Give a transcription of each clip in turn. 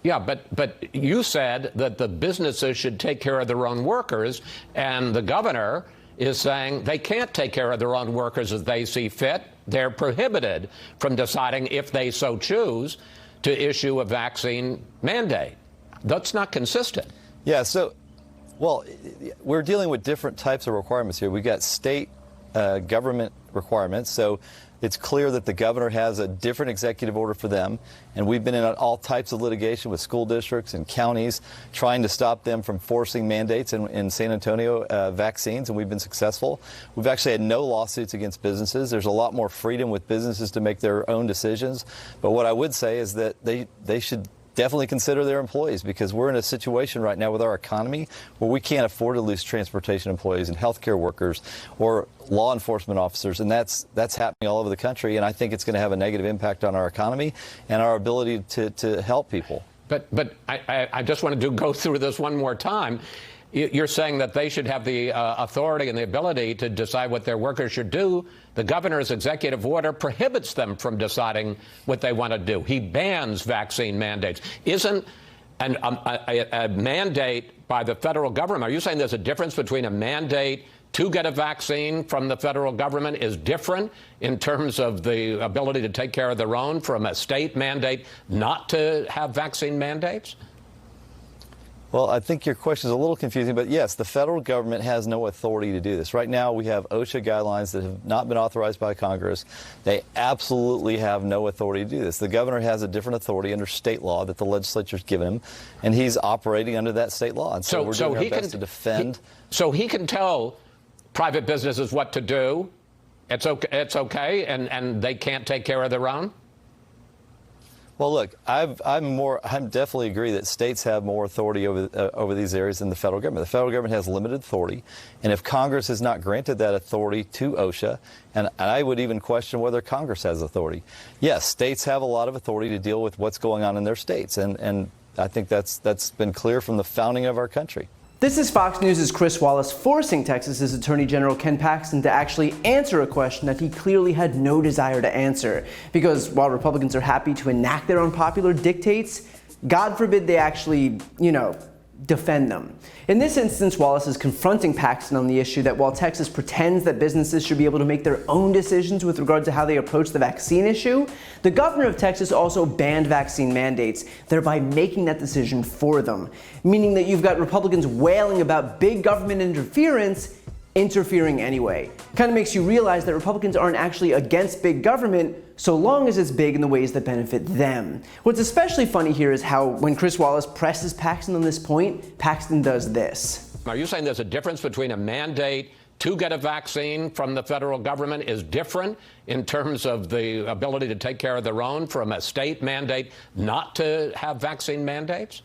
Yeah, but you said that the businesses should take care of their own workers, and the governor is saying they can't take care of their own workers as they see fit. They're prohibited from deciding, if they so choose, to issue a vaccine mandate. That's not consistent. Yeah, so, well, we're dealing with different types of requirements here. We've got state government requirements, so it's clear that the governor has a different executive order for them, and we've been in all types of litigation with school districts and counties trying to stop them from forcing mandates in San Antonio vaccines, and we've been successful. We've actually had no lawsuits against businesses. There's a lot more freedom with businesses to make their own decisions, but what I would say is that they should definitely consider their employees, because we're in a situation right now with our economy where we can't afford to lose transportation employees and healthcare workers or law enforcement officers, and that's happening all over the country, and I think it's going to have a negative impact on our economy and our ability to help people. But I just want to go through this one more time. You're saying that they should have the authority and the ability to decide what their workers should do. The governor's executive order prohibits them from deciding what they want to do. He bans vaccine mandates. Isn't a mandate by the federal government, are you saying there's a difference between a mandate to get a vaccine from the federal government is different in terms of the ability to take care of their own from a state mandate not to have vaccine mandates? Well, I think your question is a little confusing, but yes, the federal government has no authority to do this. Right now, we have OSHA guidelines that have not been authorized by Congress. They absolutely have no authority to do this. The governor has a different authority under state law that the legislature's given him, and he's operating under that state law. And so we're doing our best to defend. So he can tell private businesses what to do. It's okay, and they can't take care of their own? Well, look, I definitely agree that states have more authority over these areas than the federal government. The federal government has limited authority, and if Congress has not granted that authority to OSHA, and I would even question whether Congress has authority. Yes, states have a lot of authority to deal with what's going on in their states, and I think that's been clear from the founding of our country. This is Fox News' Chris Wallace forcing Texas's Attorney General Ken Paxton to actually answer a question that he clearly had no desire to answer. Because while Republicans are happy to enact their unpopular dictates, God forbid they actually, defend them. In this instance, Wallace is confronting Paxton on the issue that while Texas pretends that businesses should be able to make their own decisions with regard to how they approach the vaccine issue, the governor of Texas also banned vaccine mandates, thereby making that decision for them. Meaning that you've got Republicans wailing about big government interfering anyway. Kind of makes you realize that Republicans aren't actually against big government so long as it's big in the ways that benefit them. What's especially funny here is how when Chris Wallace presses Paxton on this point, Paxton does this. Are you saying there's a difference between a mandate to get a vaccine from the federal government is different in terms of the ability to take care of their own from a state mandate not to have vaccine mandates?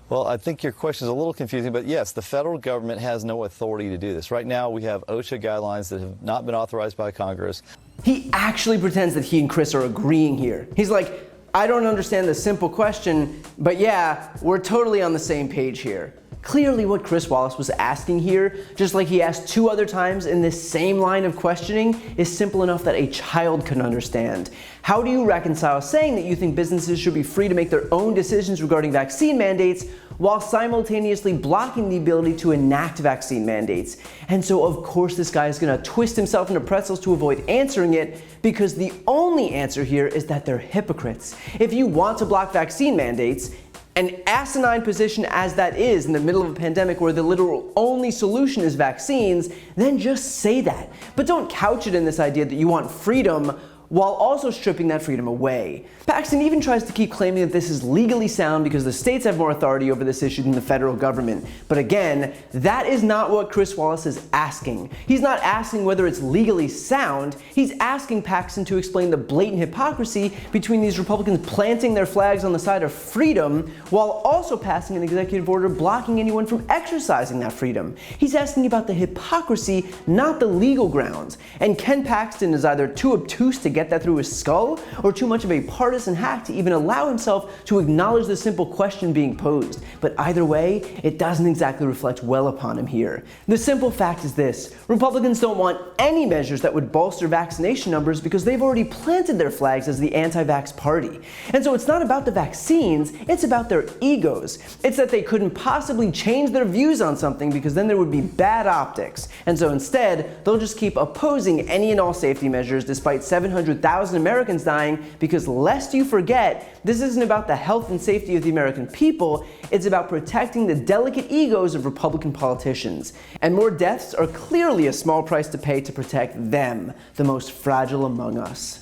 Well, I think your question is a little confusing, but yes, the federal government has no authority to do this. Right now, we have OSHA guidelines that have not been authorized by Congress. He actually pretends that he and Chris are agreeing here. He's like, I don't understand the simple question, but yeah, we're totally on the same page here. Clearly what Chris Wallace was asking here, just like he asked 2 other times in this same line of questioning, is simple enough that a child can understand. How do you reconcile saying that you think businesses should be free to make their own decisions regarding vaccine mandates while simultaneously blocking the ability to enact vaccine mandates? And so of course this guy is going to twist himself into pretzels to avoid answering it, because the only answer here is that they're hypocrites. If you want to block vaccine mandates, an asinine position as that is in the middle of a pandemic where the literal only solution is vaccines, then just say that. But don't couch it in this idea that you want freedom while also stripping that freedom away. Paxton even tries to keep claiming that this is legally sound because the states have more authority over this issue than the federal government. But again, that is not what Chris Wallace is asking. He's not asking whether it's legally sound, he's asking Paxton to explain the blatant hypocrisy between these Republicans planting their flags on the side of freedom while also passing an executive order blocking anyone from exercising that freedom. He's asking about the hypocrisy, not the legal grounds. And Ken Paxton is either too obtuse to get that through his skull, or too much of a partisan hack to even allow himself to acknowledge the simple question being posed. But either way, it doesn't exactly reflect well upon him here. The simple fact is this: Republicans don't want any measures that would bolster vaccination numbers because they've already planted their flags as the anti-vax party. And so it's not about the vaccines, it's about their egos. It's that they couldn't possibly change their views on something because then there would be bad optics. And so instead, they'll just keep opposing any and all safety measures despite 700,000 Americans dying, because lest you forget, this isn't about the health and safety of the American people, it's about protecting the delicate egos of Republican politicians. And more deaths are clearly a small price to pay to protect them, the most fragile among us.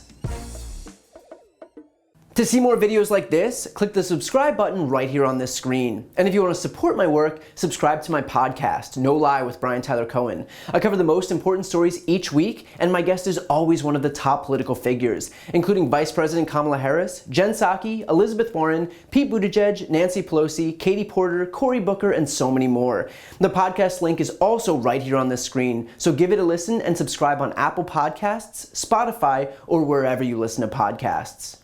To see more videos like this, click the subscribe button right here on this screen. And if you want to support my work, subscribe to my podcast, No Lie with Brian Tyler Cohen. I cover the most important stories each week, and my guest is always one of the top political figures, including Vice President Kamala Harris, Jen Psaki, Elizabeth Warren, Pete Buttigieg, Nancy Pelosi, Katie Porter, Cory Booker, and so many more. The podcast link is also right here on this screen, so give it a listen and subscribe on Apple Podcasts, Spotify, or wherever you listen to podcasts.